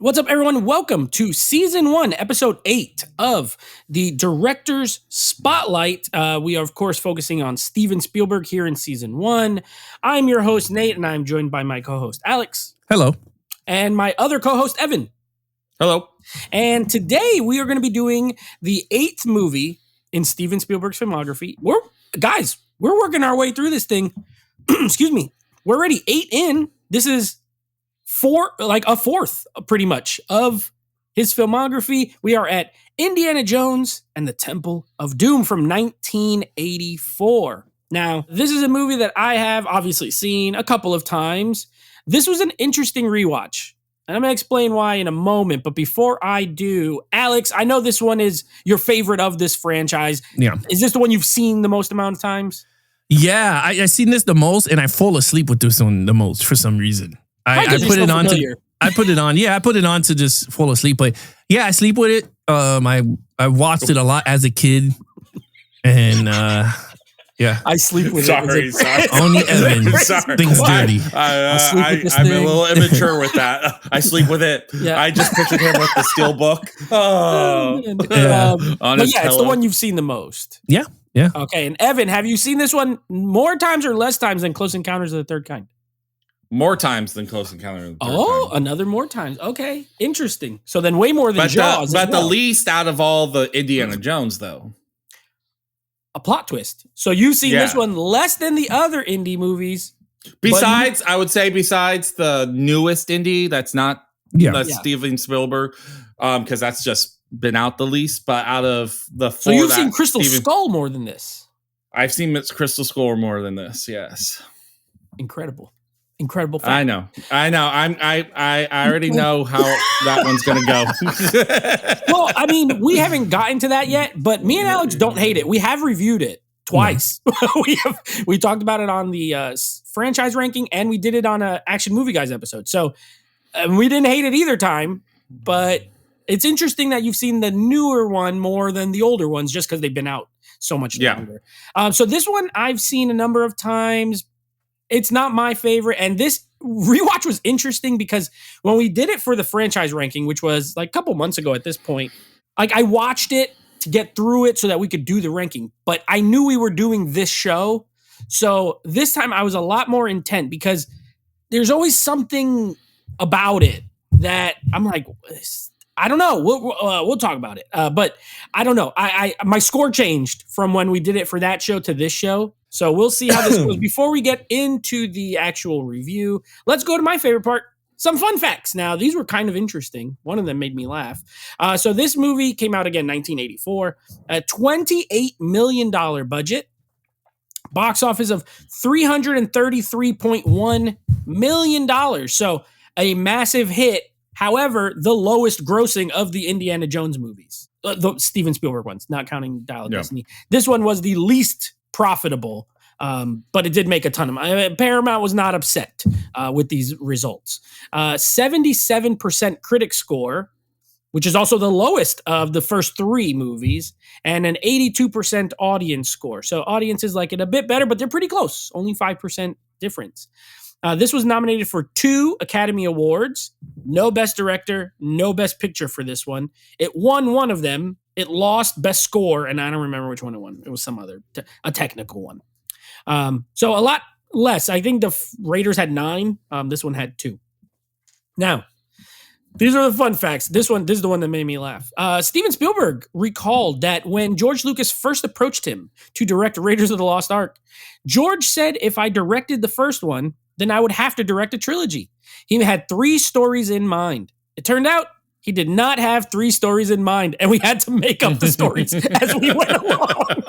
What's up, everyone? Welcome to Season 1, Episode 8 of the Director's Spotlight. We are, of course, focusing on Steven Spielberg here in Season 1. I'm your host, Nate, and I'm joined by my co-host, Alex. Hello. And my other co-host, Evan. Hello. And today we are going to be doing the 8th movie in Steven Spielberg's filmography. We're working our way through this thing. Excuse me. We're already 8 in. This is a fourth, pretty much, of his filmography. We are at Indiana Jones and the Temple of Doom from 1984. Now, this is a movie that I have obviously seen a couple of times. This was an interesting rewatch, and I'm going to explain why in a moment. But before I do, Alex, I know this one is your favorite of this franchise. Yeah. Is this the one you've seen the most amount of times? Yeah, I seen this the most, and I fall asleep with this one the most for some reason. I put it on to. I put it on. Yeah, I put it on to just fall asleep. But yeah, I sleep with it. I watched it a lot as a kid, and yeah, I sleep with it. Sorry. Only Evan thinks dirty. I'm a little immature with that. I sleep with it. Yeah. I just pictured him with the steel book. Oh, but it's the one you've seen the most. Yeah. Okay, and Evan, have you seen this one more times or less times than Close Encounters of the Third Kind? More times than Close Encounters of the Third Kind. Oh, another more times. Okay, interesting. So then way more than Jaws. But the least out of all the Indiana Jones, though. A plot twist. So you've seen this one less than the other indie movies. Besides the newest indie, that's not Steven Spielberg, because that's just been out the least. But out of the four, so you've seen Crystal Skull more than this. I've seen Crystal Skull more than this. Yes, incredible fact. I know. I already know how that one's gonna go. Well, I mean, we haven't gotten to that yet, but me and Alex don't hate it. We have reviewed it twice. We talked about it on the franchise ranking, and we did it on a Action Movie Guys episode. So we didn't hate it either time. But it's interesting that you've seen the newer one more than the older ones, just because they've been out so much longer. So this one I've seen a number of times. It's not my favorite. And this rewatch was interesting because when we did it for the franchise ranking, which was like a couple months ago at this point, like I watched it to get through it so that we could do the ranking. But I knew we were doing this show. So this time I was a lot more intent because there's always something about it that I'm like, I don't know. We'll talk about it. But I don't know. My score changed from when we did it for that show to this show. So we'll see how this goes. Before we get into the actual review, let's go to my favorite part, some fun facts. Now, these were kind of interesting. One of them made me laugh. So this movie came out again, 1984, a $28 million budget, box office of $333.1 million. So a massive hit. However, the lowest grossing of the Indiana Jones movies, the Steven Spielberg ones, not counting Dial of Destiny. This one was the least profitable, but it did make a ton of money. Paramount was not upset with these results. 77% critic score, which is also the lowest of the first three movies, and an 82% audience score. So audiences like it a bit better, but they're pretty close, only 5% difference. This was nominated for 2 Academy Awards. No Best Director, no Best Picture for this one. It won one of them. It lost Best Score, and I don't remember which one it won. It was some other, a technical one. So a lot less. I think the Raiders had 9. This one had 2. Now, these are the fun facts. This is the one that made me laugh. Steven Spielberg recalled that when George Lucas first approached him to direct Raiders of the Lost Ark, George said, if I directed the first one, then I would have to direct a trilogy. He had 3 stories in mind. It turned out he did not have 3 stories in mind, and we had to make up the stories as we went along.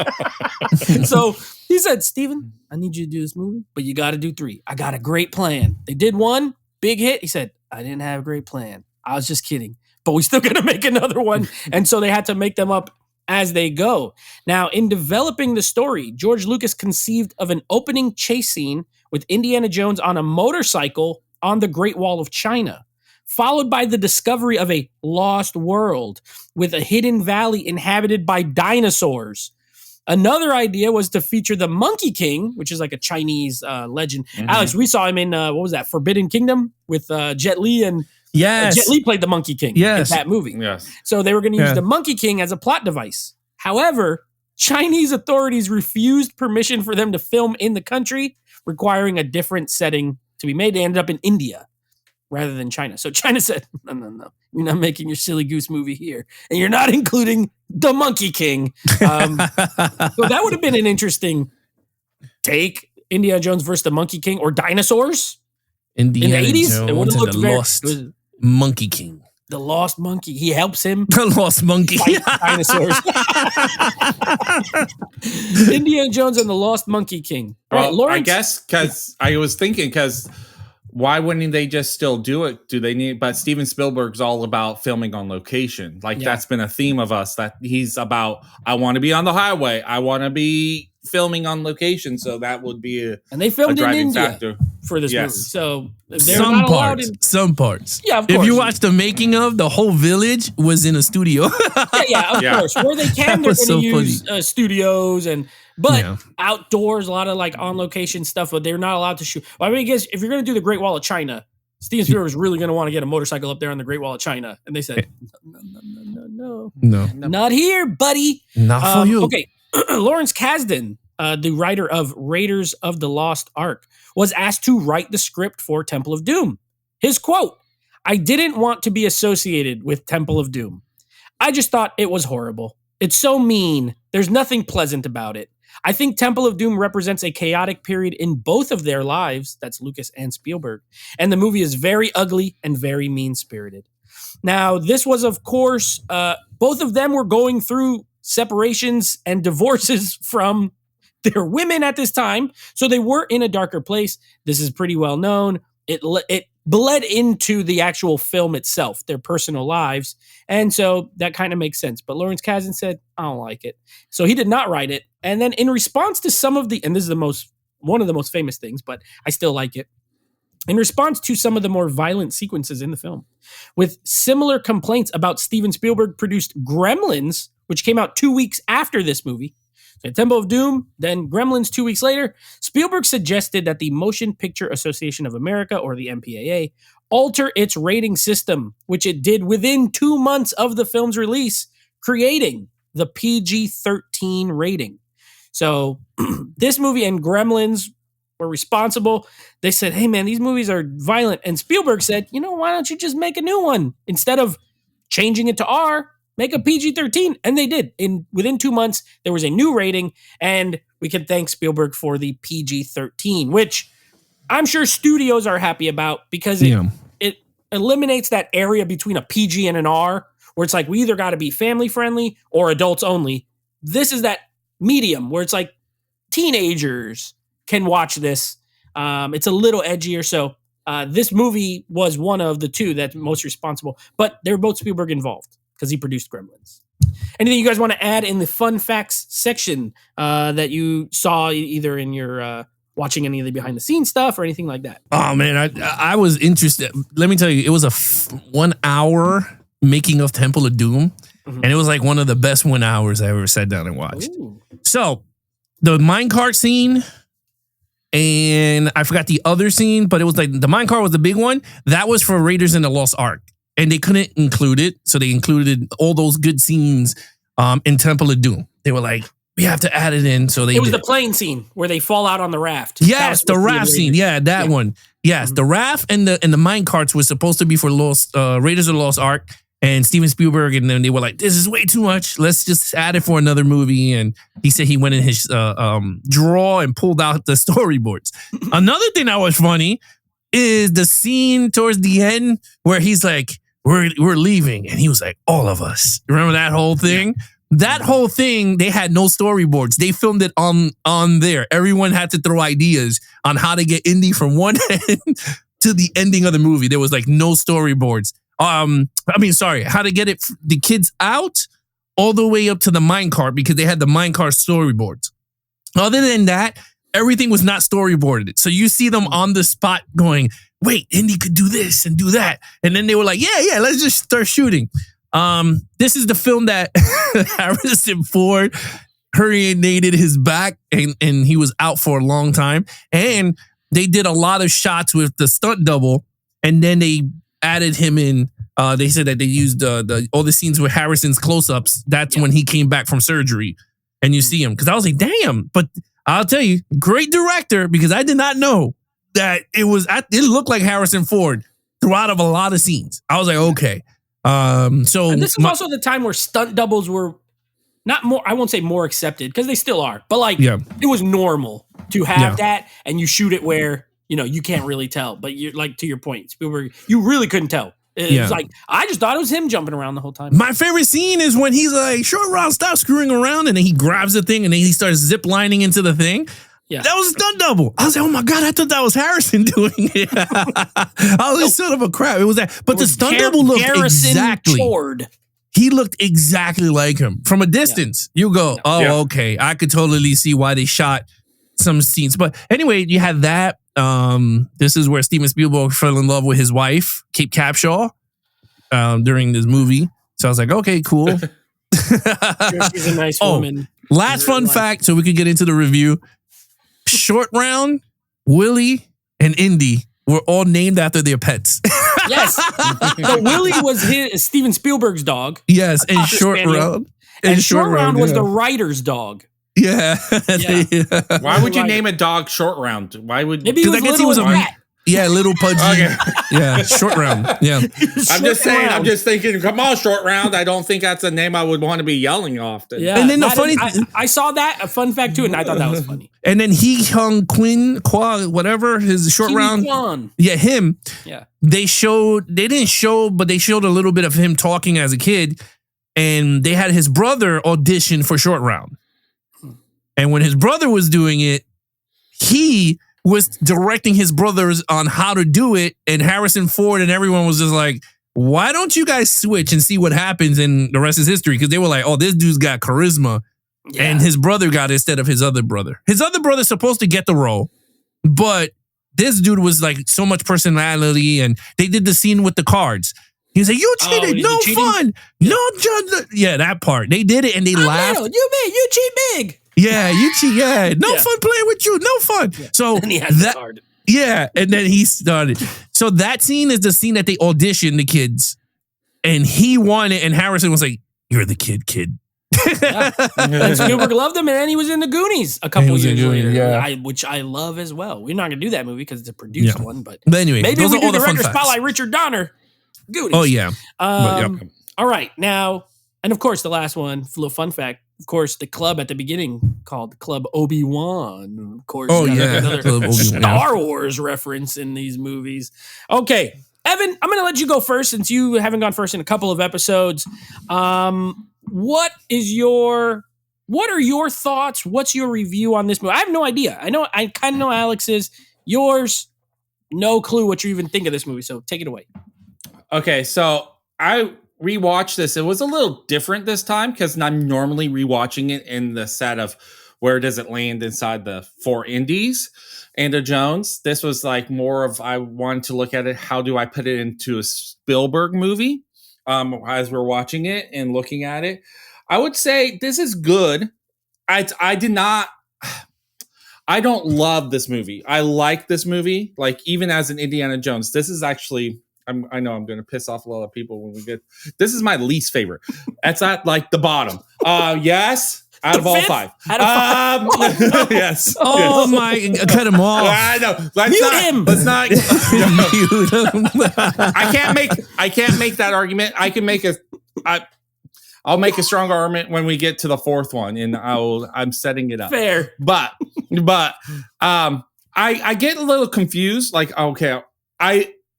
So he said, Steven, I need you to do this movie, but you got to do 3. I got a great plan. They did one, big hit. He said, I didn't have a great plan. I was just kidding, but we still got to make another one. And so they had to make them up as they go. Now, in developing the story, George Lucas conceived of an opening chase scene with Indiana Jones on a motorcycle on the Great Wall of China, followed by the discovery of a lost world with a hidden valley inhabited by dinosaurs. Another idea was to feature the Monkey King, which is like a Chinese legend. Mm-hmm. Alex, we saw him in, Forbidden Kingdom with Jet Li and Yes. Jet Li played the Monkey King in that movie. Yes. So they were going to use the Monkey King as a plot device. However, Chinese authorities refused permission for them to film in the country, requiring a different setting to be made. They ended up in India rather than China. So China said, no. You're not making your silly goose movie here. And you're not including the Monkey King. So that would have been an interesting take. Indiana Jones versus the Monkey King or dinosaurs. Indiana in the 80s, Jones it would have looked and the Lost Monkey King. The Lost Monkey. He helps him. The Lost Monkey. Fight dinosaurs. Indiana Jones and the Lost Monkey King. Well, right, Lawrence? I guess because I was thinking, because why wouldn't they just still do it? Do they need? But Steven Spielberg's all about filming on location. Like that's been a theme of us, that he's about, I want to be on the highway. I want to be filming on location. So that would be and they filmed in India factor for this movie. So some parts. Yeah, of course. If you watch the making of, the whole village was in a studio. of course. Where they can, they're going to use studios but outdoors, a lot of like on location stuff, but they're not allowed to shoot. Well, I mean, I guess if you're going to do the Great Wall of China, Steven Spielberg was really going to want to get a motorcycle up there on the Great Wall of China. And they said, no, not here, buddy. Not for you. Okay. Lawrence Kasdan, the writer of Raiders of the Lost Ark, was asked to write the script for Temple of Doom. His quote, "I didn't want to be associated with Temple of Doom. I just thought it was horrible. It's so mean. There's nothing pleasant about it. I think Temple of Doom represents a chaotic period in both of their lives," that's Lucas and Spielberg, "and the movie is very ugly and very mean-spirited." Now, this was, of course, both of them were going through separations and divorces from their women at this time, so they were in a darker place. This is pretty well known. It bled into the actual film itself, their personal lives, and so that kind of makes sense. But Lawrence Kasdan said, "I don't like it," so he did not write it. And then in response to some of the, and this is one of the most famous things, but I still like it. In response to some of the more violent sequences in the film, with similar complaints about Steven Spielberg produced Gremlins, which came out 2 weeks after this movie, so Temple of Doom, then Gremlins 2 weeks later, Spielberg suggested that the Motion Picture Association of America, or the MPAA, alter its rating system, which it did within 2 months of the film's release, creating the PG-13 rating. So this movie and Gremlins were responsible. They said, "Hey man, these movies are violent." And Spielberg said, "Why don't you just make a new one? Instead of changing it to R, make a PG-13. And they did. Within 2 months, there was a new rating, and we can thank Spielberg for the PG-13, which I'm sure studios are happy about, because it eliminates that area between a PG and an R, where it's like, we either got to be family friendly or adults only. This is that medium where it's like teenagers can watch this. It's a little edgier. So this movie was one of the two that's most responsible, but they're both Spielberg involved because he produced Gremlins. Anything you guys want to add in the fun facts section that you saw either in your watching any of the behind the scenes stuff or anything like that? Oh man, I was interested. Let me tell you, it was a 1 hour making of Temple of Doom. And it was like one of the best 1 hours I ever sat down and watched. Ooh. So the minecart scene, and I forgot the other scene, but it was like the minecart was the big one. That was for Raiders in the Lost Ark. And they couldn't include it. So they included all those good scenes in Temple of Doom. They were like, we have to add it in. So it was the plane scene where they fall out on the raft. Yes, the raft scene. Yeah, that one. Yes, the raft and the minecarts were supposed to be for Raiders of the Lost Ark. And Steven Spielberg, and then they were like, this is way too much. Let's just add it for another movie. And he said he went in his drawer and pulled out the storyboards. Another thing that was funny is the scene towards the end where he's like, we're leaving. And he was like, all of us. Remember that whole thing? Yeah. That whole thing, they had no storyboards. They filmed it on there. Everyone had to throw ideas on how to get Indy from one end to the ending of the movie. There was like no storyboards. How to get the kids out all the way up to the minecart, because they had the minecart storyboards. Other than that, everything was not storyboarded. So you see them on the spot going, wait, Indy could do this and do that. And then they were like, yeah, let's just start shooting. This is the film that Harrison Ford herniated his back and he was out for a long time. And they did a lot of shots with the stunt double, and then they added him in. They said that they used all the scenes with Harrison's close-ups. That's when he came back from surgery, and you see him. Because I was like, damn. But I'll tell you, great director, because I did not know that it looked like Harrison Ford throughout of a lot of scenes. I was like, okay. And this is also the time where stunt doubles were not more, I won't say more accepted, because they still are, but like it was normal to have that, and you shoot it where, you can't really tell. But you're like, to your point, Spielberg, you really couldn't tell. It was like, I just thought it was him jumping around the whole time. My favorite scene is when he's like, Short Round, stop screwing around. And then he grabs the thing and then he starts zip lining into the thing. Yeah. That was a stunt double. I was like, oh my God, I thought that was Harrison doing it. I was like, son of a crap. It was that. But the stunt double looked exactly. He looked exactly like him. From a distance, you go, okay. I could totally see why they shot some scenes. But anyway, you had that. This is where Steven Spielberg fell in love with his wife, Kate Capshaw, during this movie. So I was like, okay, cool. She's a nice woman. Last fun fact, so we could get into the review. Short Round, Willie, and Indy were all named after their pets. Yes. So Willie was Steven Spielberg's dog. Yes, and Short Round. And Short Round was the writer's dog. Yeah. Why would you name a dog Short Round? Why would? Maybe he was a rat. Yeah, little pudgy. Okay. Yeah, Short Round. Yeah. I'm just saying, I'm just thinking, come on, Short Round. I don't think that's a name I would want to be yelling often. Yeah. And then the funny I saw that, a fun fact too, and I thought that was funny. And then he hung whatever, his Short Round. Kwan. Yeah, him. Yeah. They didn't show, but they showed a little bit of him talking as a kid. And they had his brother audition for Short Round. And when his brother was doing it, he was directing his brothers on how to do it. And Harrison Ford and everyone was just like, why don't you guys switch and see what happens? And the rest is history. Because they were like, oh, this dude's got charisma. Yeah. And his brother got it instead of his other brother. His other brother's supposed to get the role. But this dude was like so much personality. And they did the scene with the cards. He was like, you cheated. No fun. No judge. Yeah, that part. They did it and they laughed. You cheat big. Yeah, you cheat. Yeah, no fun playing with you. No fun. Yeah. So and he had the card. Yeah, and then he started. So that scene is the scene that they auditioned the kids, and he won it. And Harrison was like, "You're the kid." Yeah. And Spielberg loved him, and then he was in the Goonies a couple years later, which I love as well. We're not gonna do that movie because it's a produced one, but anyway, maybe we do director spotlight Richard Donner. Goonies. Oh yeah. All right, now, and of course, the last one, little fun fact. Of course, the club at the beginning called Club Obi-Wan. Of course, another Star Wars reference in these movies. Okay, Evan, I'm going to let you go first since you haven't gone first in a couple of episodes. What are your thoughts? What's your review on this movie? I have no idea. I kind of know Alex's. Yours, no clue what you even think of this movie. So take it away. Okay, so I rewatched this. It was a little different this time because I'm normally rewatching it in the set of where does it land inside the four indies and a Jones. This was like more of, I wanted to look at it. How do I put it into a Spielberg movie? As we're watching it and looking at it, I would say this is good. I don't love this movie. I like this movie. Like even as an Indiana Jones, this is actually, I know I'm going to piss off a lot of people when we get. This is my least favorite. That's at like the bottom. Yes, out of all five. Yes. Oh my! Cut him off. I know. Mute him. Let's not. I can't make that argument. I can make I'll make a strong argument when we get to the fourth one, and I'm setting it up. Fair, but I get a little confused. Like, okay,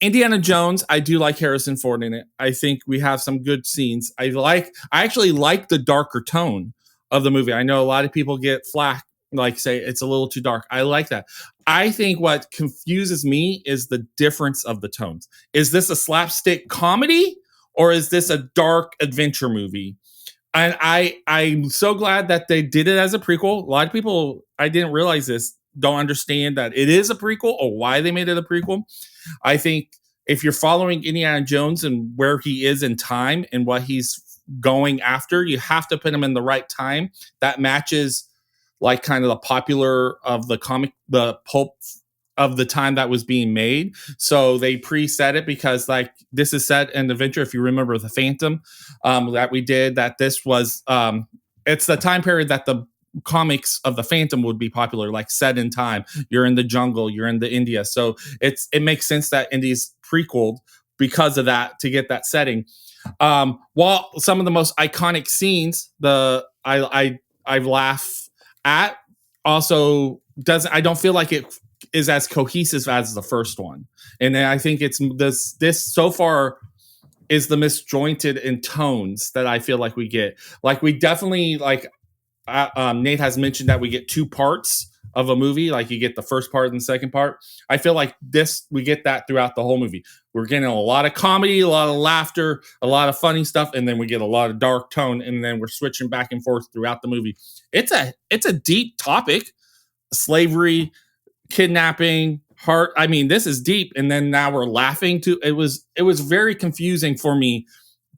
Indiana Jones, I do like Harrison Ford in it. I think we have some good scenes. I actually like the darker tone of the movie. I know a lot of people get flack, like say it's a little too dark. I like that. I think what confuses me is the difference of the tones. Is this a slapstick comedy or is this a dark adventure movie? And I'm so glad that they did it as a prequel. A lot of people, I didn't realize this, don't understand that it is a prequel or why they made it a prequel. I think if you're following Indiana Jones and where he is in time and what he's going after, you have to put him in the right time that matches like kind of the popular of the comic, the pulp of the time that was being made. So they preset it because like this is set in Adventure. If you remember the Phantom that we did, that this was it's the time period that the comics of the Phantom would be popular, like set in time. You're in the jungle, you're in the India. So it makes sense that Indy's prequeled because of that to get that setting. While some of the most iconic scenes, I laugh at, also doesn't. I don't feel like it is as cohesive as the first one, and I think it's this so far is the misjointed in tones that I feel like we get. Like we definitely like Nate has mentioned that we get 2 parts of a movie. Like you get the first part and the second part. I feel like we get that throughout the whole movie. We're getting a lot of comedy, a lot of laughter, a lot of funny stuff, and then we get a lot of dark tone, and then we're switching back and forth throughout the movie. It's a deep topic. Slavery, kidnapping, heart. I mean, this is deep, and then now we're laughing too. It was very confusing for me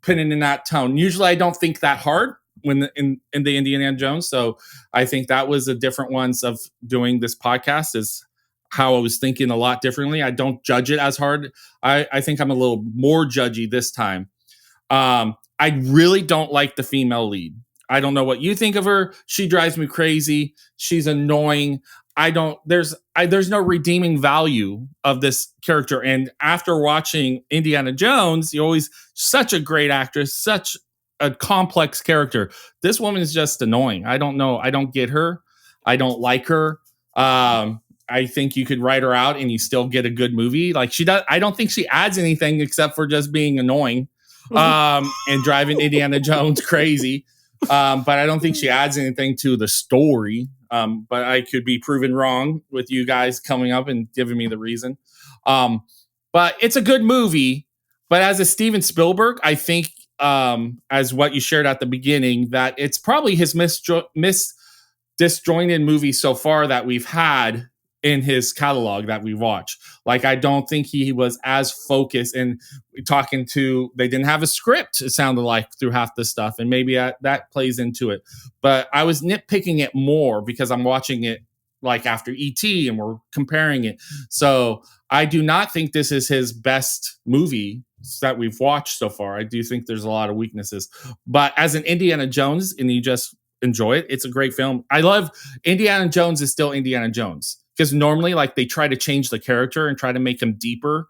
putting in that tone. Usually I don't think that hard when in the Indiana Jones. So I think that was a different ones of doing this podcast, is how I was thinking a lot differently. I don't judge it as hard. I think I'm a little more judgy this time. I really don't like the female lead. I don't know what you think of her. She drives me crazy. She's annoying. There's no redeeming value of this character. And after watching Indiana Jones, you're always such a great actress, such a complex character. This woman is just annoying. I don't know. I don't get her. I don't like her. I think you could write her out and you still get a good movie. Like she does. I don't think she adds anything except for just being annoying, and driving Indiana Jones crazy. But I don't think she adds anything to the story. But I could be proven wrong with you guys coming up and giving me the reason. But it's a good movie. But as a Steven Spielberg, I think, as what you shared at the beginning, that it's probably his disjointed movie so far that we've had in his catalog that we watch. Like, I don't think he was as focused, and they didn't have a script, it sounded like, through half the stuff. And maybe that plays into it. But I was nitpicking it more because I'm watching it like after E.T. and we're comparing it. So I do not think this is his best movie that we've watched so far. I do think there's a lot of weaknesses. But as an Indiana Jones, and you just enjoy it, it's a great film. I love Indiana Jones is still Indiana Jones. Because normally, like, they try to change the character and try to make him deeper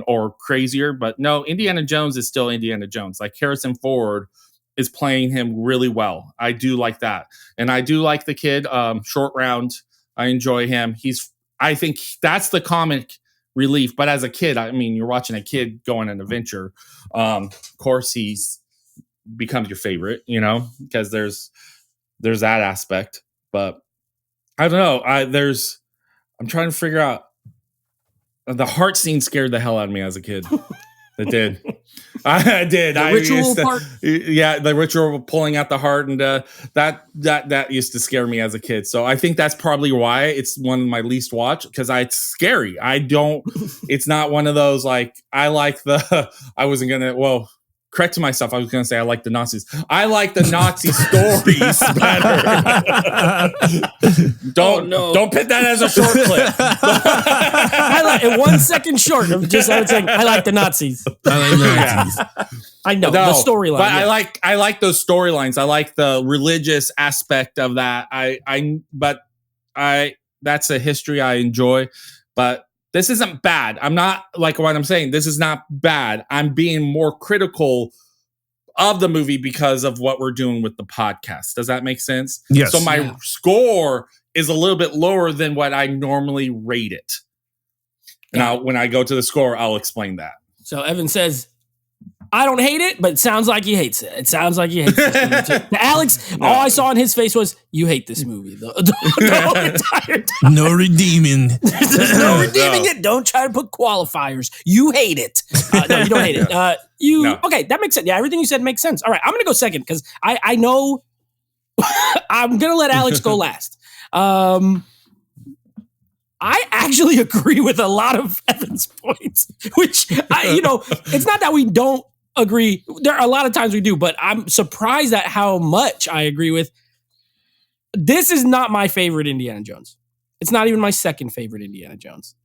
or crazier. But no, Indiana Jones is still Indiana Jones. Like, Harrison Ford is playing him really well. I do like that. And I do like the kid, Short Round. I enjoy him. I think that's the comic relief. But as a kid, I mean, you're watching a kid go on an adventure. Of course, he's becomes your favorite, because there's that aspect. But I don't know. I'm trying to figure out. The heart scene scared the hell out of me as a kid. It did. I did. The ritual part? Yeah, the ritual of pulling out the heart, and that used to scare me as a kid. So I think that's probably why it's one of my least watched, because it's scary. It's not one of those, like, I like correct myself. I was going to say I like the Nazis. I like the Nazi stories better. Don't put that as a short clip. I like it 1 second short of just saying I like the Nazis. I know the storyline. But yeah. I like those storylines. I like the religious aspect of that. That's a history I enjoy. But this isn't bad. I'm not, like what I'm saying, this is not bad. I'm being more critical of the movie because of what we're doing with the podcast. Does that make sense? Yes. So my score is a little bit lower than what I normally rate it. Now, when I go to the score, I'll explain that. So Evan says, I don't hate it, but it sounds like he hates it. It sounds like he hates this movie too. Now, Alex, all I saw in his face was, you hate this movie the entire time. No redeeming. There's no redeeming it. Don't try to put qualifiers. You hate it. No, you don't hate it. Okay, that makes sense. Yeah, everything you said makes sense. All right, I'm going to go second because I know I'm going to let Alex go last. I actually agree with a lot of Evan's points, which, it's not that we don't agree. There are a lot of times we do, but I'm surprised at how much I agree with. This is not my favorite Indiana Jones. It's not even my second favorite Indiana Jones.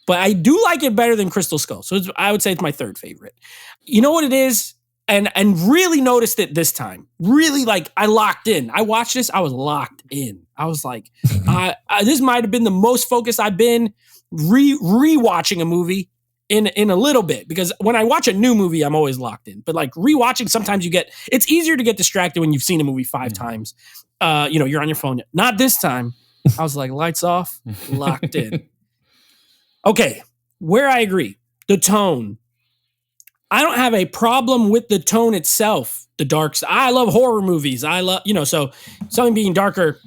But I do like it better than Crystal Skull. So I would say it's my third favorite. You know what it is? And really noticed it this time. Really, like, I locked in. I watched this. I was locked in. I was like, this might have been the most focused I've been rewatching a movie in a little bit. Because when I watch a new movie, I'm always locked in. But like rewatching, sometimes it's easier to get distracted when you've seen a movie 5 times. You're on your phone. Not this time. I was like, lights off, locked in. Okay, where I agree, the tone. I don't have a problem with the tone itself, the dark side. I love horror movies. I love, so something being darker,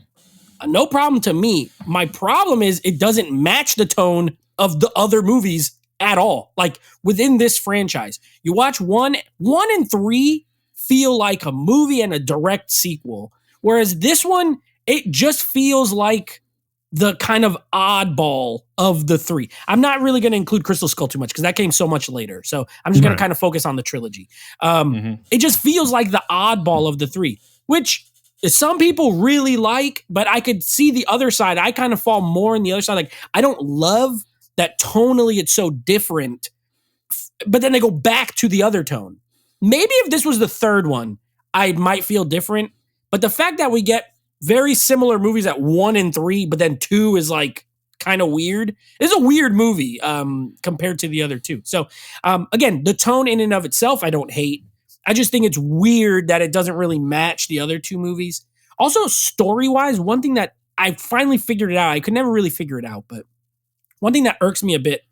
no problem to me. My problem is it doesn't match the tone of the other movies at all. Like within this franchise, you watch 1 and 3 feel like a movie and a direct sequel. Whereas this one, it just feels like the kind of oddball of the 3. I'm not really going to include Crystal Skull too much because that came so much later. So I'm just going to kind of focus on the trilogy. It just feels like the oddball of the 3, which some people really like, but I could see the other side. I kind of fall more in the other side. Like, I don't love that tonally it's so different, but then they go back to the other tone. Maybe if this was the third one, I might feel different. But the fact that we get very similar movies at 1 and 3, but then 2 is like kind of weird. It's a weird movie compared to the other 2. So again, the tone in and of itself, I don't hate. I just think it's weird that it doesn't really match the other 2 movies. Also, story-wise, one thing that I finally figured it out, I could never really figure it out, but one thing that irks me a bit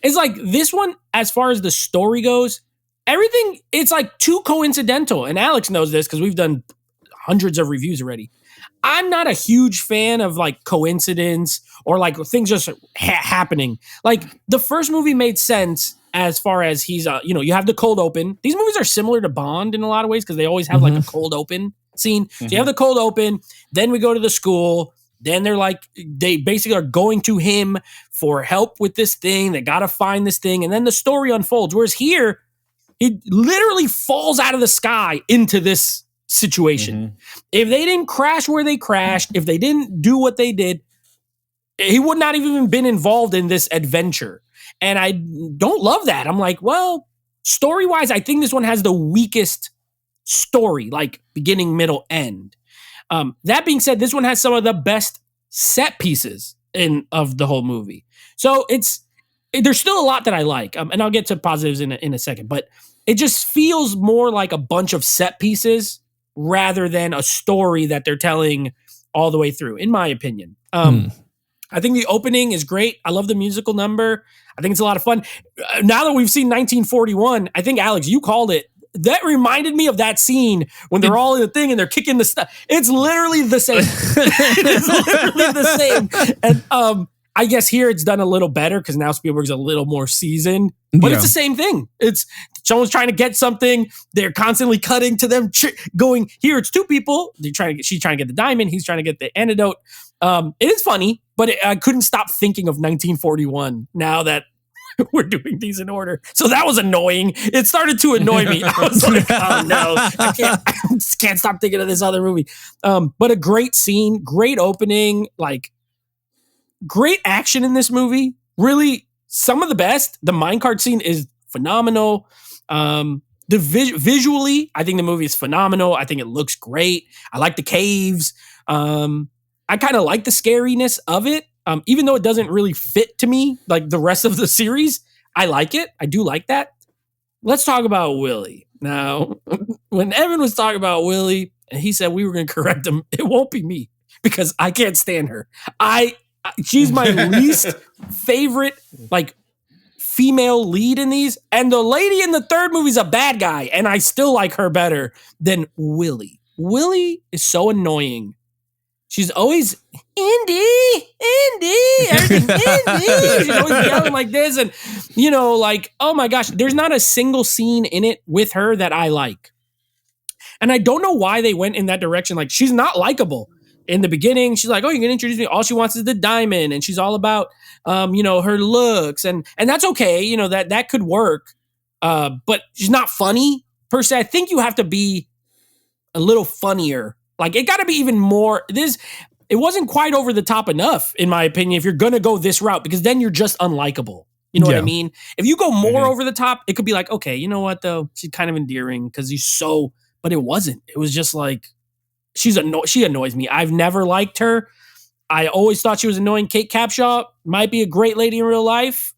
is like this one, as far as the story goes, everything, it's like too coincidental. And Alex knows this because we've done hundreds of reviews already. I'm not a huge fan of like coincidence or like things just happening. Like the first movie made sense as far as he's, you have the cold open. These movies are similar to Bond in a lot of ways because they always have like a cold open scene. So you have the cold open, then we go to the school. Then they basically are going to him for help with this thing. They got to find this thing. And then the story unfolds. Whereas here, it literally falls out of the sky into this situation. If they didn't crash where they crashed, if they didn't do what they did, he would not have even been involved in this adventure. And I don't love that. I'm like, well, story-wise, I think this one has the weakest story, like beginning, middle, end. That being said, this one has some of the best set pieces of the whole movie. So there's still a lot that I like, and I'll get to positives in a second. But it just feels more like a bunch of set pieces rather than a story that they're telling all the way through, in my opinion. I think the opening is great. I love the musical number. I think it's a lot of fun. Now that we've seen 1941, I think, Alex, you called it. That reminded me of that scene when they're all in the thing and they're kicking the stuff. It's literally the same. It is literally the same. And I guess here it's done a little better because now Spielberg's a little more seasoned. But it's the same thing. It's someone's trying to get something. They're constantly cutting to them going, here it's 2 people. She's trying to get the diamond. He's trying to get the antidote. It is funny, but I couldn't stop thinking of 1941 now that we're doing these in order. So that was annoying. It started to annoy me. I was like, oh no, I just can't stop thinking of this other movie. But a great scene, great opening, like great action in this movie. Really, some of the best. The minecart scene is phenomenal. Visually, I think the movie is phenomenal. I think it looks great. I like the caves. I kind of like the scariness of it. Even though it doesn't really fit to me, like the rest of the series, I like it. I do like that. Let's talk about Willie. Now, when Evan was talking about Willie, and he said we were going to correct him, it won't be me because I can't stand her. She's my least favorite, like, female lead in these. And the lady in the third movie is a bad guy, and I still like her better than Willie. Willie is so annoying. She's always, Indy, everything, Indy. She's always yelling like this. And, like, oh my gosh, there's not a single scene in it with her that I like. And I don't know why they went in that direction. Like, she's not likable. In the beginning, she's like, oh, you're going to introduce me. All she wants is the diamond. And she's all about, her looks. And that's okay. That could work. But she's not funny per se. I think you have to be a little funnier. Like, it got to be even more. it wasn't quite over the top enough, in my opinion, if you're going to go this route, because then you're just unlikable. You know what I mean? If you go more over the top, it could be like, okay, you know what though? She's kind of endearing because but it wasn't. It was just like, she annoys me. I've never liked her. I always thought she was annoying. Kate Capshaw might be a great lady in real life.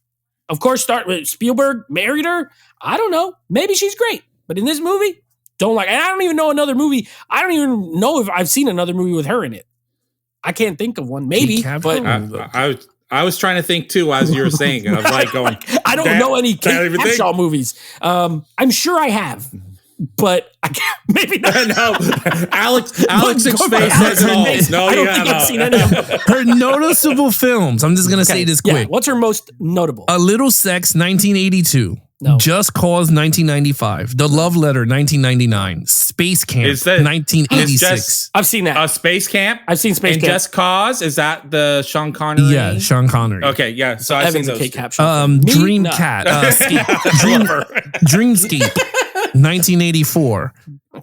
Of course, start with Spielberg married her. I don't know. Maybe she's great. But in this movie, don't like, and I don't even know another movie. I don't even know if I've seen another movie with her in it. I can't think of one. Maybe, but I was trying to think too as you were saying. I was like going, I don't know any Kate Capshaw movies. I'm sure I have, but I can't, maybe not. No, Alex's face says it all. No, I don't think I've seen any of them. Her noticeable films. I'm just gonna say this quick. Yeah, what's her most notable? A Little Sex, 1982. No. Just Cause, 1995. The Love Letter, 1999. Space Camp, 1986. I've seen that. Space Camp? I've seen Space Camp. Just Cause? Is that the Sean Connery? Yeah, Sean Connery. Okay, yeah. So I've seen those. Dreamcat. Dreamscape, 1984.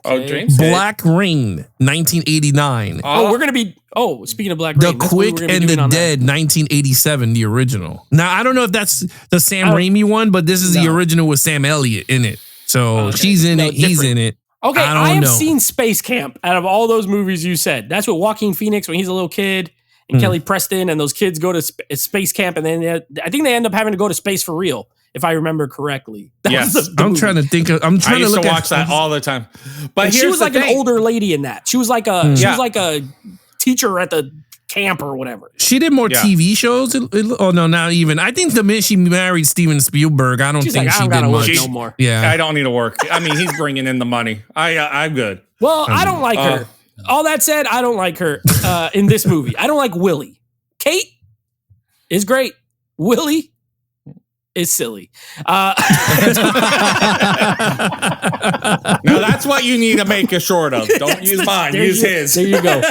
Okay. Dreamscape. Black Rain, 1989. We're going to be... Oh, speaking of Black Rain. The Quick and the Dead, 1987, the original. Now, I don't know if that's the Sam Raimi one, but this is the original with Sam Elliott in it. So she's in it, he's in it. Okay, I have seen Space Camp out of all those movies you said. That's what Joaquin Phoenix, when he's a little kid, and Kelly Preston, and those kids go to Space Camp, and then I think they end up having to go to space for real, if I remember correctly. Yes, I'm trying to think. I'm trying to look to watch that all the time. But she was like an older lady in that. She was like a teacher at the camp or whatever. She did more TV shows. No, not even. I think the minute she married Steven Spielberg, I don't think she did much. No more. Yeah, I don't need to work. I mean, he's bringing in the money. I'm good. Well, I don't like her. All that said, I don't like her in this movie. I don't like Willie. Kate is great. Willie is silly. Now that's what you need to make a short of. Don't use mine. Use his. There you go.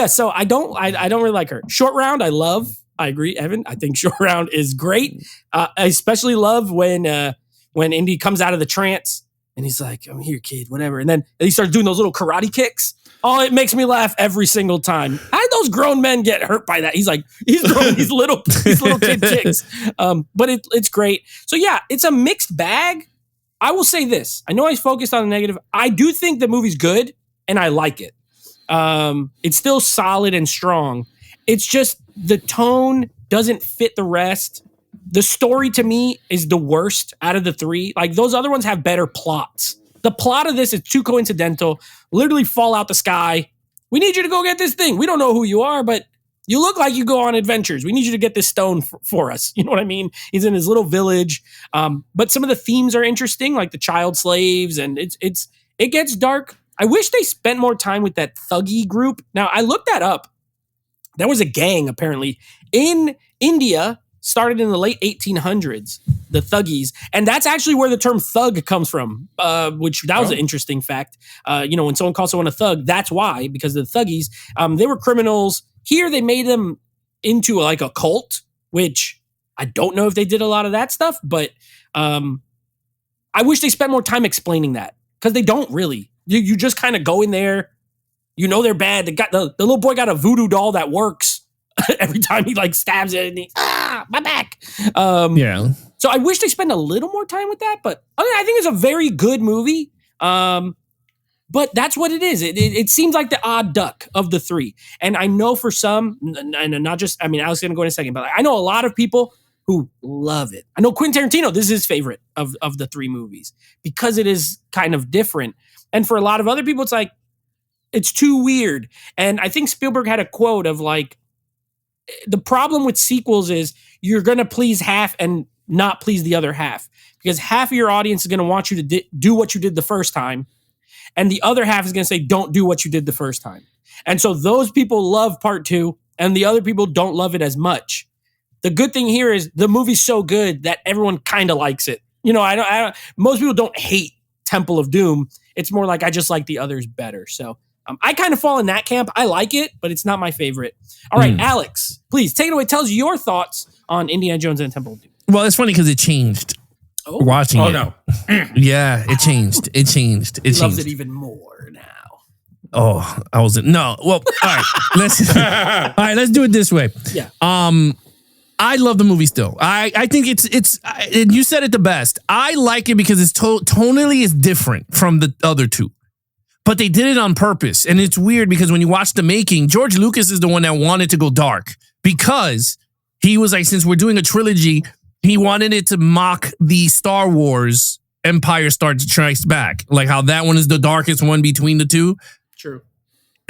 So I don't really like her. Short Round, I love. I agree, Evan. I think Short Round is great. I especially love when Indy comes out of the trance and he's like, "I'm here, kid," whatever, and then he starts doing those little karate kicks. Oh, it makes me laugh every single time. How did those grown men get hurt by that? He's throwing these little kid kicks. But it's great. So yeah, it's a mixed bag. I will say this. I know I focused on the negative. I do think the movie's good and I like it. It's still solid and strong. It's just the tone doesn't fit the rest. The story to me is the worst out of the three. Like those other ones have better plots. The plot of this is too coincidental. Literally fall out the sky. We need you to go get this thing. We don't know who you are, but you look like you go on adventures. We need you to get this stone for us. You know what I mean? He's in his little village. But some of the themes are interesting, like the child slaves, and it gets dark. I wish they spent more time with that thuggy group. Now, I looked that up. There was a gang, apparently, in India, started in the late 1800s, the Thuggies. And that's actually where the term thug comes from, which that was an interesting fact. When someone calls someone a thug, that's why, because the Thuggies, they were criminals. Here, they made them into like a cult, which I don't know if they did a lot of that stuff, but I wish they spent more time explaining that, because they don't really. You just kind of go in there. You know they're bad. The little boy got a voodoo doll that works. Every time he like stabs it, and my back. So I wish they spend a little more time with that, but I think it's a very good movie. But that's what it is. It seems like the odd duck of the three. And I know for some, and not just, Alex is going to go in a second, but I know a lot of people who love it. I know Quentin Tarantino, this is his favorite of the three movies because it is kind of different. And for a lot of other people, it's like, it's too weird. And I think Spielberg had a quote of like, the problem with sequels is you're going to please half and not please the other half, because half of your audience is going to want you to do what you did the first time. And the other half is going to say, don't do what you did the first time. And so those people love part two and the other people don't love it as much. The good thing here is the movie's so good that everyone kind of likes it. You know, I don't, most people don't hate Temple of Doom. It's more like, I just like the others better. So I kind of fall in that camp. I like it, but it's not my favorite. All right, Alex, please take it away. Tell us your thoughts on Indiana Jones and Temple of Doom. Well, it's funny because it changed. Watching it. No. Yeah, it changed. It changed. He loves it even more now. Oh, I wasn't. No. Well, all right. Let's do it this way. Yeah. I love the movie still. I think it's and you said it the best. I like it because it's tonally is different from the other two. But they did it on purpose. And it's weird because when you watch the making, George Lucas is the one that wanted to go dark because he was like, since we're doing a trilogy, he wanted it to mock the Star Wars Empire Strikes Back. Like how that one is the darkest one between the two. True.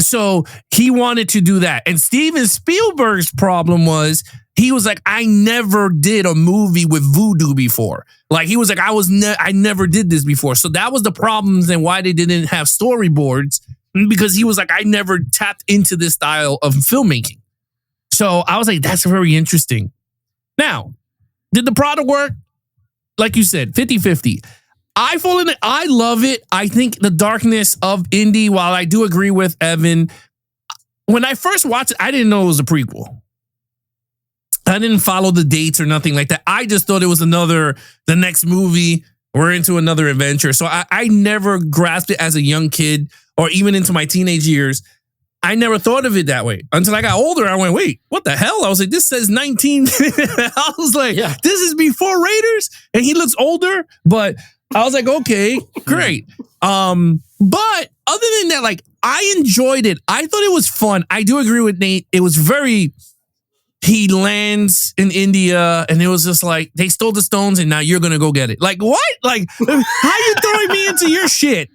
So he wanted to do that. And Steven Spielberg's problem was he was like, I never did a movie with voodoo before. Like he was like, I never did this before. So that was the problems and why they didn't have storyboards, because he was like, I never tapped into this style of filmmaking. So I was like, that's very interesting. Now, did the product work? Like you said, 50-50. I love it. I think the darkness of Indy, while I do agree with Evan, when I first watched it, I didn't know it was a prequel. I didn't follow the dates or nothing like that. I just thought it was the next movie. We're into another adventure. So I never grasped it as a young kid or even into my teenage years. I never thought of it that way until I got older. I went, wait, what the hell? I was like, this says 19. I was like, This is before Raiders, and he looks older. But I was like, okay, great. But other than that, like, I enjoyed it. I thought it was fun. I do agree with Nate. It was he lands in India and it was just like, they stole the stones and now you're going to go get it. Like, what? Like, how you throwing me into your shit?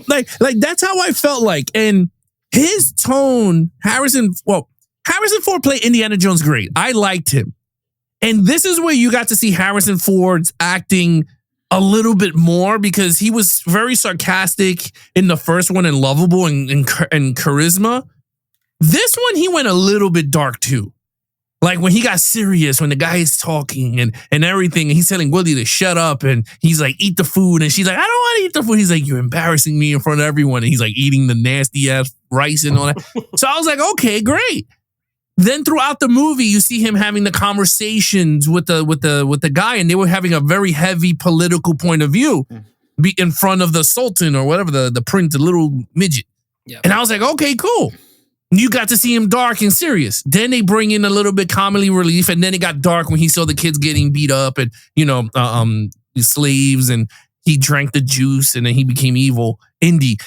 like, that's how I felt like. And his tone, Harrison Ford played Indiana Jones great. I liked him. And this is where you got to see Harrison Ford's acting a little bit more, because he was very sarcastic in the first one and lovable and charisma. This one, he went a little bit dark too. Like when he got serious, when the guy is talking and everything, and he's telling Willie to shut up, and he's like, eat the food. And she's like, I don't want to eat the food. He's like, you're embarrassing me in front of everyone. And he's like eating the nasty ass rice and all that. So I was like, okay, great. Then throughout the movie, you see him having the conversations with the guy, and they were having a very heavy political point of view in front of the Sultan or whatever, the prince, the little midget. Yep. And I was like, okay, cool. You got to see him dark and serious. Then they bring in a little bit comedy relief, and then it got dark when he saw the kids getting beat up and, slaves, and he drank the juice and then he became evil. Indy.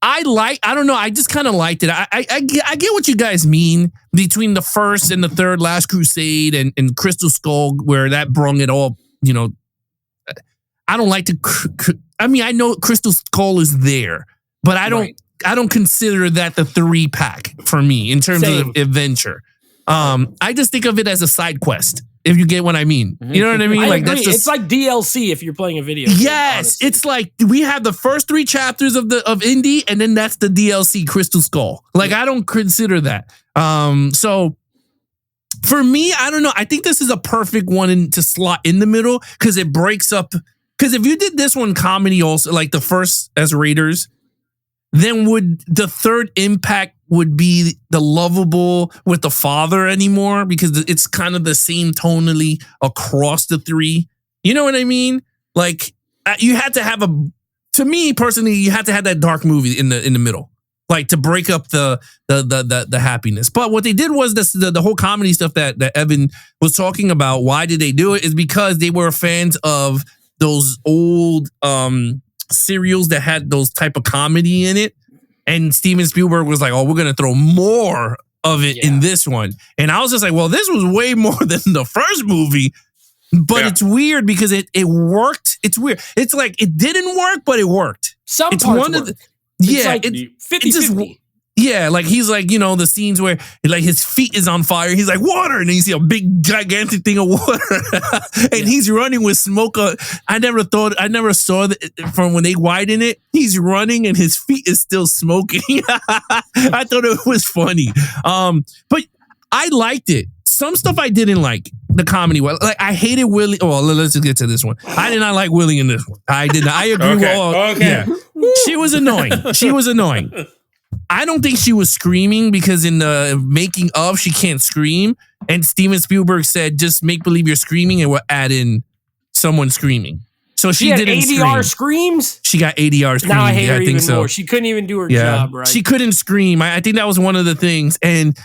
I don't know. I just kind of liked it. I get what you guys mean between the first and the third Last Crusade and Crystal Skull, where that brung it all, I don't like to, I know Crystal Skull is there, but I don't. Right. I don't consider that the 3-pack for me in terms of adventure. I just think of it as a side quest, if you get what I mean. You know what I mean? Like agree. It's like DLC if you're playing a video game. Yes, it's like we have the first 3 chapters of Indy, and then that's the DLC Crystal Skull. Like I don't consider that. So for me, I don't know. I think this is a perfect one to slot in the middle, because it breaks up. Because if you did this one comedy also, like the first as Raiders, then would the third impact would be the lovable with the father anymore, because it's kind of the same tonally across the 3. You know what I mean? Like you had to have to me personally, you had to have that dark movie in the middle, like to break up the happiness. But what they did was the whole comedy stuff that Evan was talking about. Why did they do it? Is because they were fans of those old serials that had those type of comedy in it, and Steven Spielberg was like, oh, we're gonna throw more of it in this one. And I was just like, well, this was way more than the first movie, but it's weird because it worked. It's weird. It's like it didn't work, but it worked. Some parts work. It's like 50-50. Yeah, like he's like, the scenes where like his feet is on fire. He's like, water. And then you see a big gigantic thing of water. And he's running with smoke. I never saw that from when they widen it. He's running and his feet is still smoking. I thought it was funny. But I liked it. Some stuff I didn't like. The comedy. Like I hated Willie. Oh, let's just get to this one. I did not like Willie in this one. I did not. I agree with all. Okay. Yeah. She was annoying. I don't think she was screaming, because in the making of, she can't scream. And Steven Spielberg said, just make believe you're screaming and we'll add in someone screaming. So she had didn't ADR scream. Screams. She got ADR screams. Now I hate her even so. more. She couldn't even do her job right. She couldn't scream. I think that was one of the things. And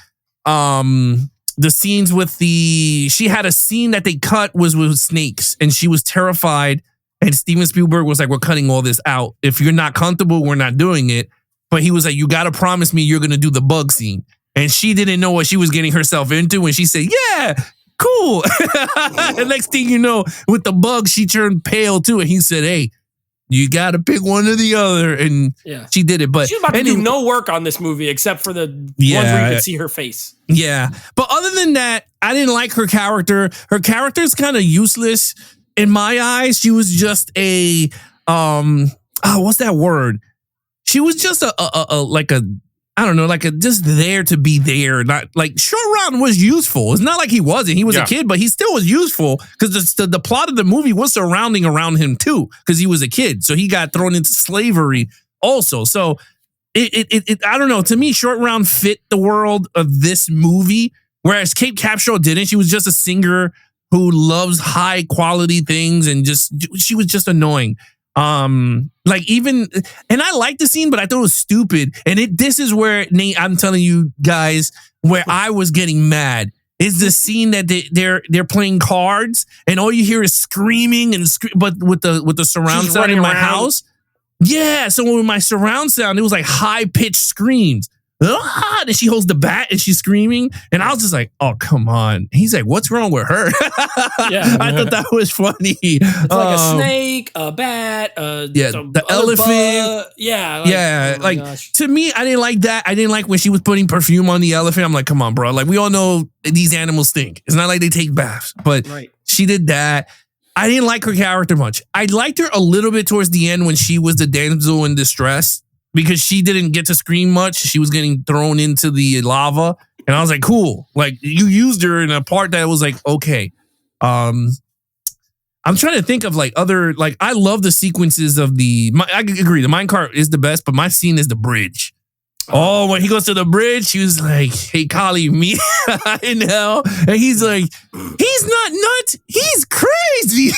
the scenes with she had a scene that they cut was with snakes, and she was terrified. And Steven Spielberg was like, "We're cutting all this out. If you're not comfortable, we're not doing it." But he was like, "You got to promise me you're going to do the bug scene." And she didn't know what she was getting herself into. And she said, "Yeah, cool." And next thing you know, with the bug, she turned pale too. And he said, "Hey, you got to pick one or the other." And she did it. But she's about to do no work on this movie except for the ones where you can see her face. Yeah. But other than that, I didn't like her character. Her character's kind of useless in my eyes. She was just a, what's that word? She was just just there to be there. Not like Short Round was useful. It's not like he wasn't. He was a kid, but he still was useful because the plot of the movie was surrounding around him too, because he was a kid. So he got thrown into slavery also. So it I don't know. To me, Short Round fit the world of this movie, whereas Kate Capshaw didn't. She was just a singer who loves high quality things, and she was just annoying. And I liked the scene, but I thought it was stupid. And this is where, Nate, I'm telling you guys, where I was getting mad is the scene that they're playing cards, and all you hear is screaming but with the surround sound in my house. Yeah, so with my surround sound, it was like high pitched screams. And she holds the bat and she's screaming, and I was just like, "Oh, come on!" He's like, "What's wrong with her?" I thought that was funny. It's like a snake, a bat, the elephant. To me, I didn't like that. I didn't like when she was putting perfume on the elephant. I'm like, "Come on, bro! Like, we all know these animals stink. It's not like they take baths." But she did that. I didn't like her character much. I liked her a little bit towards the end when she was the damsel in distress, because she didn't get to scream much. She was getting thrown into the lava. And I was like, cool. Like, you used her in a part that was like, okay. I'm trying to think of like other, like, I love the sequences of I agree, the minecart is the best, but my scene is the bridge. Oh, when he goes to the bridge, he was like, "Hey, Kali, me in hell." And he's like, "He's not nuts. He's crazy."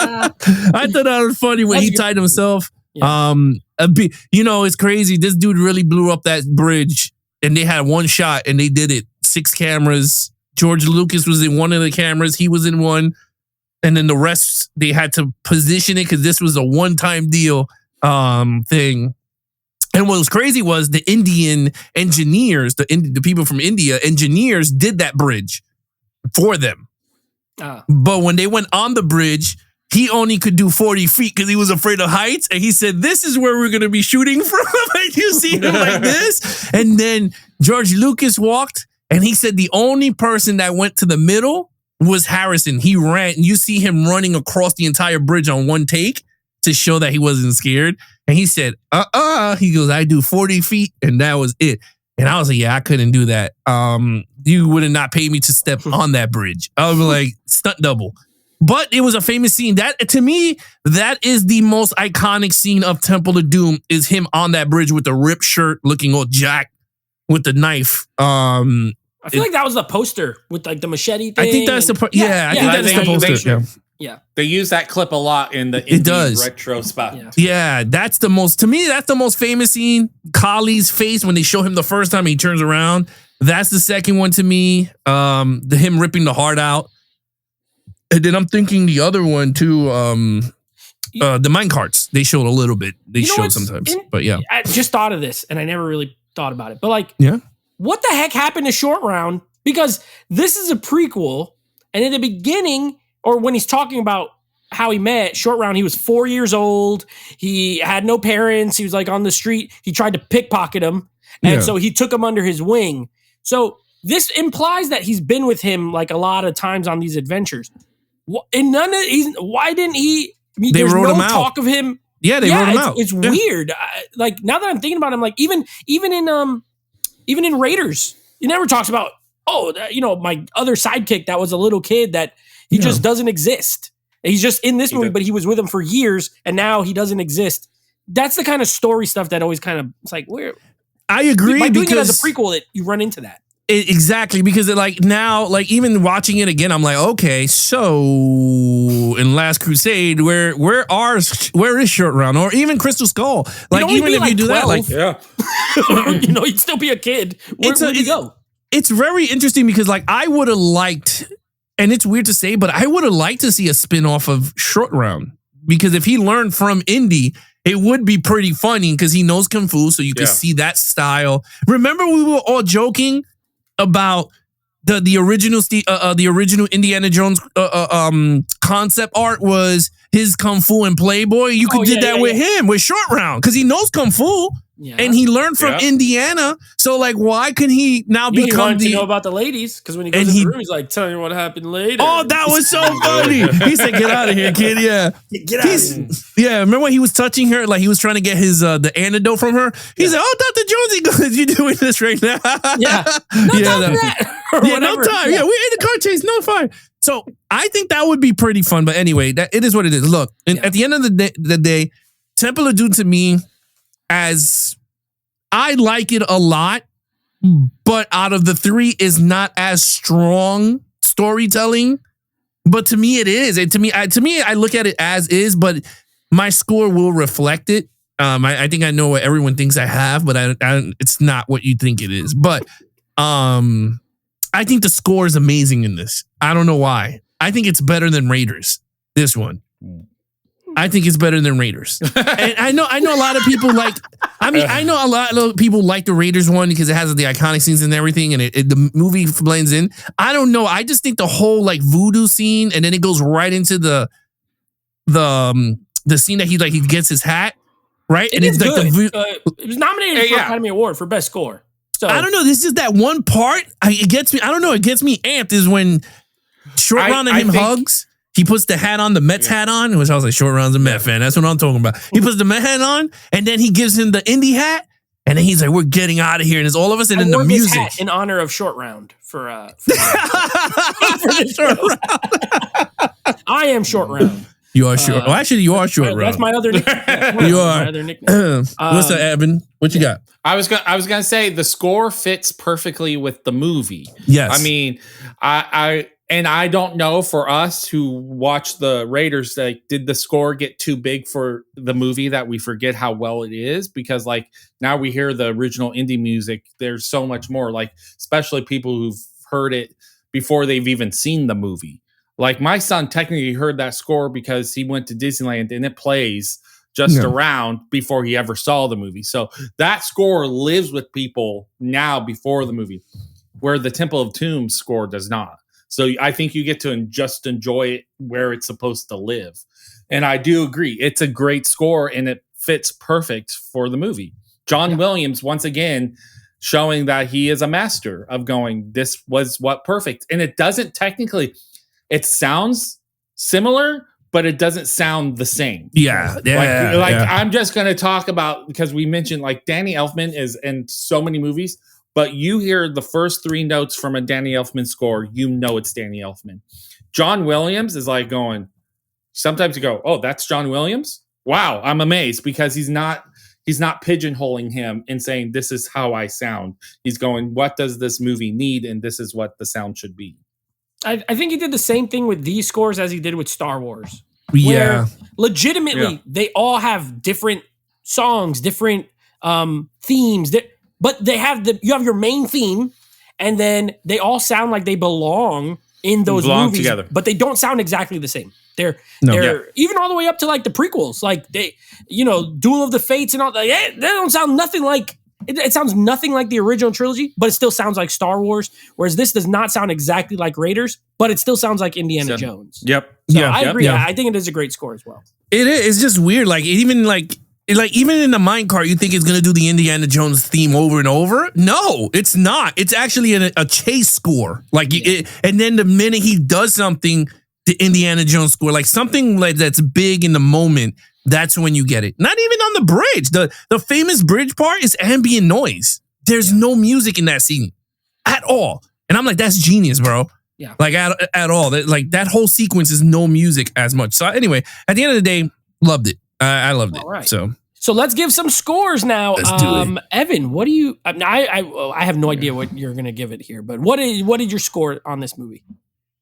I thought that was funny when he tied himself. Yeah. It's crazy. This dude really blew up that bridge, and they had one shot, and they did it 6 cameras. George Lucas was in one of the cameras. He was in one, and then the rest they had to position it because this was a one-time deal thing. And what was crazy was the Indian engineers, the people from India, engineers did that bridge for them. But when they went on the bridge, he only could do 40 feet because he was afraid of heights. And he said, "This is where we're going to be shooting from." Like, you see him like this. And then George Lucas walked, and he said the only person that went to the middle was Harrison. He ran. You see him running across the entire bridge on one take to show that he wasn't scared. And he said, he goes, "I do 40 feet." And that was it. And I was like, "Yeah, I couldn't do that. You would have not paid me to step on that bridge." I was like, stunt double. But it was a famous scene. That, to me, that is the most iconic scene of Temple of Doom, is him on that bridge with the ripped shirt, looking all jacked with the knife. I feel like that was the poster with like the machete thing. I think that's the I think that's the poster. Yeah. They use that clip a lot in the indie retro spot. Yeah, that's the most famous scene. Kali's face when they show him the first time, he turns around. That's the second one to me. Him ripping the heart out. And then I'm thinking the other one too, the minecarts. They showed a little bit. They showed sometimes. But yeah. I just thought of this and I never really thought about it. But like, what the heck happened to Short Round? Because this is a prequel, and in the beginning, or when he's talking about how he met Short Round, he was 4 years old. He had no parents. He was like on the street. He tried to pickpocket him. And so he took him under his wing. So this implies that he's been with him like a lot of times on these adventures. And why didn't he? I mean, there's no talk of him. Yeah, they wrote him out. It's weird. Like, now that I'm thinking about it, I'm like, even in Raiders, he never talks about, my other sidekick that was a little kid that he just doesn't exist. He's just in this movie, but he was with him for years, and now he doesn't exist. That's the kind of story stuff that always kind of, it's like, where? I agree. By doing it as a prequel, you run into that. Exactly, because like now, like even watching it again, I'm like, okay, so in Last Crusade, where is Short Round, or even Crystal Skull? Like even if you do 12. That, like you'd still be a kid. Where'd you go? It's very interesting because like I would have liked, and it's weird to say, but I would have liked to see a spin-off of Short Round, because if he learned from Indy, it would be pretty funny because he knows Kung Fu, so you can see that style. Remember we were all joking about the original Indiana Jones concept art was his Kung Fu and Playboy. You could do that with him, with Short Round, because he knows Kung Fu. Yeah. And he learned from Indiana, so like, why can he now become to know about the ladies? Because when he goes in the room, he's like, "Tell me what happened later." Oh, that was so funny. He said, "Get out of here, kid." Yeah, get out of here. Yeah, remember when he was touching her, like he was trying to get his the antidote from her. He said, "Oh, Dr. Jonesy, goes, you doing this right now?" Yeah, no time for that. No time. Yeah, we're in the car chase. No fire. So I think that would be pretty fun. But anyway, that it is what it is. Look, at the end of the day, Temple of Doom to me, as I like it a lot, but out of the three is not as strong storytelling. But to me, it is. To me, I look at it as is, but my score will reflect it. I think I know what everyone thinks I have, but it's not what you think it is. But I think the score is amazing in this. I don't know why. I think it's better than Raiders. This one. I think it's better than Raiders. And I know a lot of people like, I know a lot of people like the Raiders one because it has the iconic scenes and everything, and the movie blends in. I don't know. I just think the whole like voodoo scene, and then it goes right into the scene that he gets his hat, right? It was nominated for Academy Award for Best Score. So I don't know. This is that one part. It gets me. I don't know. It gets me amped. Is when Short Round and him hugs. He puts the hat on, the Mets hat on, which I was like, Short Round's a Met fan. That's what I'm talking about. He puts the Met hat on, and then he gives him the Indy hat, and then he's like, we're getting out of here. And it's all of us, and then the music. Hat in honor of Short Round for Short Round. I am Short Round. You are Short. Actually, you are Short Round. That's my other nickname. You are. My other nickname. What's up, Evan? What you got? I was gonna say the score fits perfectly with the movie. Yes. I mean, I don't know for us who watch the Raiders, like, did the score get too big for the movie that we forget how well it is? Because like now we hear the original indie music. There's so much more, like especially people who've heard it before they've even seen the movie. Like my son technically heard that score because he went to Disneyland and it plays just around before he ever saw the movie. So that score lives with people now before the movie, where the Temple of Doom score does not. So I think you get to just enjoy it where it's supposed to live. And I do agree. It's a great score and it fits perfect for the movie. John Williams, once again, showing that he is a master of going, this was what perfect. And it doesn't technically, it sounds similar, but it doesn't sound the same. Yeah. I'm just going to talk about, because we mentioned like Danny Elfman is in so many movies. But you hear the first three notes from a Danny Elfman score, you know it's Danny Elfman. John Williams is like going, sometimes you go, oh, that's John Williams? Wow, I'm amazed, because he's not pigeonholing him and saying, this is how I sound. He's going, what does this movie need? And this is what the sound should be. I think he did the same thing with these scores as he did with Star Wars. Yeah. Legitimately, they all have different songs, different themes, but you have your main theme, and then they all sound like they belong in those movies together. But they don't sound exactly the same. They're even all the way up to like the prequels, like Duel of the Fates and all that. They don't sound nothing like it sounds nothing like the original trilogy, but it still sounds like Star Wars. Whereas this does not sound exactly like Raiders, but it still sounds like Indiana Jones. Yep. So I agree. Yeah. I think it is a great score as well. It is. It's just weird. Like even in the minecart, you think it's going to do the Indiana Jones theme over and over. No, it's not. It's actually a chase score. And then the minute he does something, the Indiana Jones score, like something like that's big in the moment, that's when you get it. Not even on the bridge. The famous bridge part is ambient noise. There's no music in that scene at all. And I'm like, that's genius, bro. Yeah. Like at all. That whole sequence is no music as much. So anyway, at the end of the day, loved it. I loved it. All right. So So let's give some scores now. Let's do it. Evan, what do you? I have no idea what you're gonna give it here, but what did your score on this movie?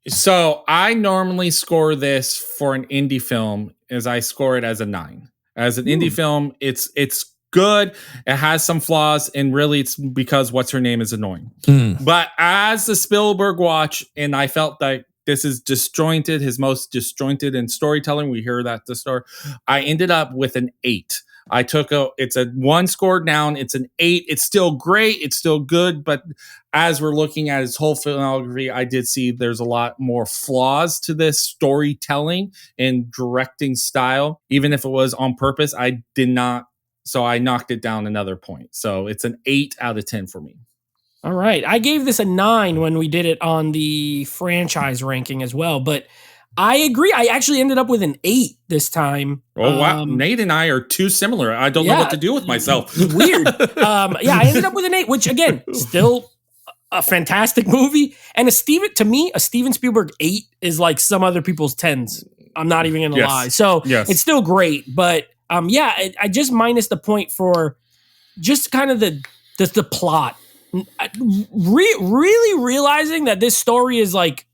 So I normally score this for an indie film as I score it as a 9. As an indie film, it's good. It has some flaws, and really it's because what's her name is annoying. But as the Spielberg watch, and I felt like this is disjointed, his most disjointed in storytelling. We hear that the story. I ended up with an 8. It's a 1 scored down. It's an 8. It's still great. It's still good. But as we're looking at his whole filmography, I did see there's a lot more flaws to this storytelling and directing style. Even if it was on purpose, I did not. So I knocked it down another point. So it's an 8 out of 10 for me. All right. I gave this a 9 when we did it on the franchise ranking as well. But I agree. I actually ended up with an 8 this time. Oh, wow. Nate and I are too similar. I don't know what to do with myself. Weird. I ended up with an 8, which again, still a fantastic movie. And to me, a Steven Spielberg 8 is like some other people's 10s. I'm not even going to lie. So it's still great. But I just minus the point for just kind of the plot. Really realizing that this story is like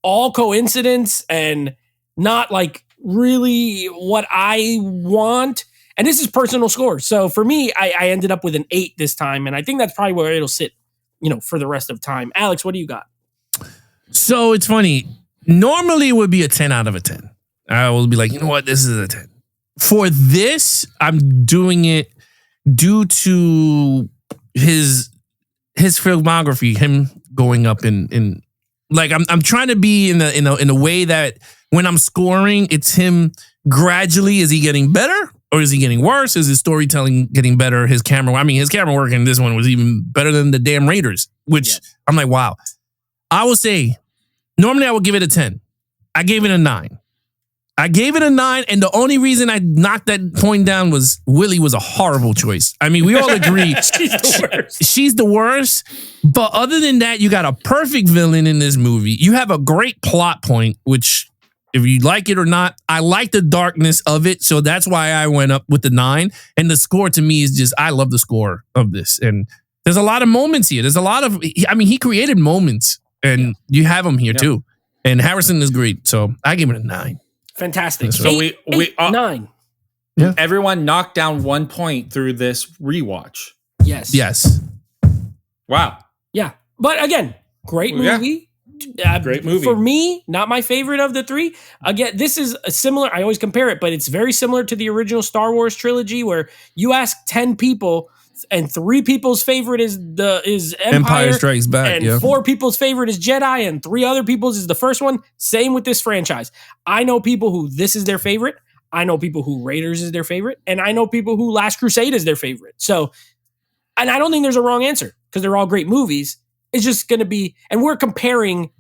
all coincidence and not like really what I want. And this is personal score. So for me, I ended up with an 8 this time. And I think that's probably where it'll sit, for the rest of time. Alex, what do you got? So it's funny. Normally it would be a 10 out of a 10. I will be like, you know what? This is a 10. For this, I'm doing it due to his filmography, him going up in like I'm trying to be in a way that when I'm scoring, it's him gradually. Is he getting better or is he getting worse? Is his storytelling getting better? His camera work in this one was even better than the damn Raiders, which I'm like, wow. I will say, normally I would give it a 10. I gave it a 9. And the only reason I knocked that point down was Willie was a horrible choice. I mean, we all agree she's the worst. But other than that, you got a perfect villain in this movie. You have a great plot point, which, if you like it or not, I like the darkness of it. So that's why I went up with the 9. And the score to me is just, I love the score of this. And there's a lot of moments here. He created moments, and you have them here too. And Harrison is great. So I give it a 9. Fantastic. So we 9. Yeah. Everyone knocked down 1 point through this rewatch. Yes. Wow. Yeah. But again, great movie. Great movie. For me, not my favorite of the 3. Again, this is a similar, I always compare it, but it's very similar to the original Star Wars trilogy where you ask 10 people and 3 people's favorite is Empire Strikes Back, and 4 people's favorite is Jedi, and 3 other people's is the first one. Same with this franchise. I know people who this is their favorite. I know people who Raiders is their favorite, and I know people who Last Crusade is their favorite. So, and I don't think there's a wrong answer because they're all great movies. It's just going to be, and we're trying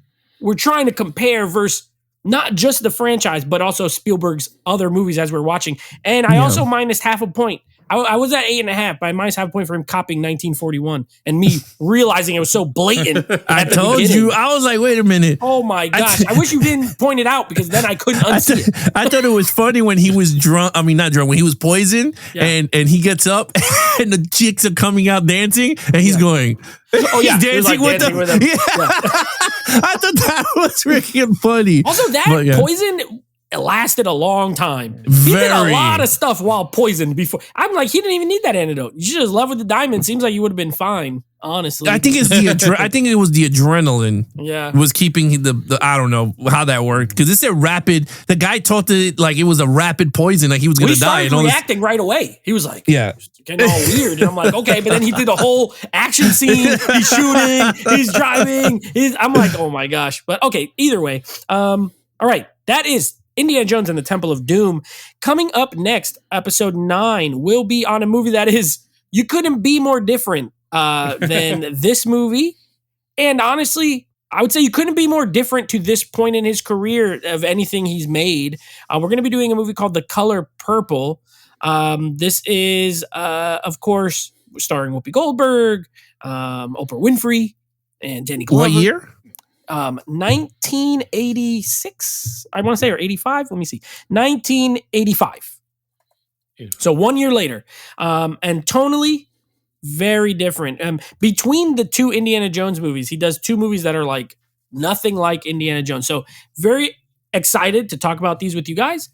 to compare versus not just the franchise, but also Spielberg's other movies as we're watching. And I also minus half a point. I was at 8.5, but I minus half a point for him copying 1941 and me realizing it was so blatant. I told you. I was like, wait a minute. Oh my gosh. I wish you didn't point it out because then I couldn't unsee it. I thought it was funny when he was drunk. I mean, not drunk, when he was poisoned and he gets up and the chicks are coming out dancing and he's going, oh yeah, he's dancing with them. Yeah. I thought that was freaking funny. Also, poison, it lasted a long time. He did a lot of stuff while poisoned before. I'm like, he didn't even need that antidote. You should just love with the diamond. Seems like you would have been fine, honestly. I think it's I think it was the adrenaline. Yeah, was keeping the I don't know how that worked because it said rapid. The guy talked it like it was a rapid poison, like he was going to die. He started reacting right away. He was like, getting all weird. And I'm like, okay, but then he did a whole action scene. He's shooting. He's driving. I'm like, oh my gosh. But okay, either way. All right, that is Indiana Jones and the Temple of Doom. Coming up next, episode 9 will be on a movie that is, you couldn't be more different than this movie. And honestly, I would say you couldn't be more different to this point in his career of anything he's made. We're going to be doing a movie called The Color Purple. This is, of course, starring Whoopi Goldberg, Oprah Winfrey, and Danny Glover. What year? 1986, I want to say, or 85. Let me see. 1985. So 1 year later, and tonally, very different. Between the two Indiana Jones movies, he does two movies that are like nothing like Indiana Jones. So very excited to talk about these with you guys.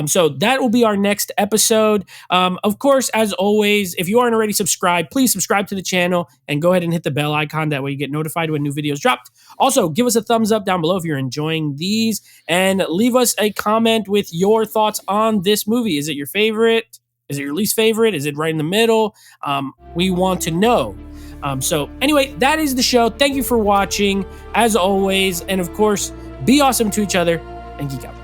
So that will be our next episode. Of course, as always, if you aren't already subscribed, please subscribe to the channel and go ahead and hit the bell icon. That way you get notified when new videos dropped. Also, give us a thumbs up down below if you're enjoying these, and leave us a comment with your thoughts on this movie. Is it your favorite? Is it your least favorite? Is it right in the middle? We want to know. So anyway, that is the show. Thank you for watching, as always. And of course, be awesome to each other and geek out.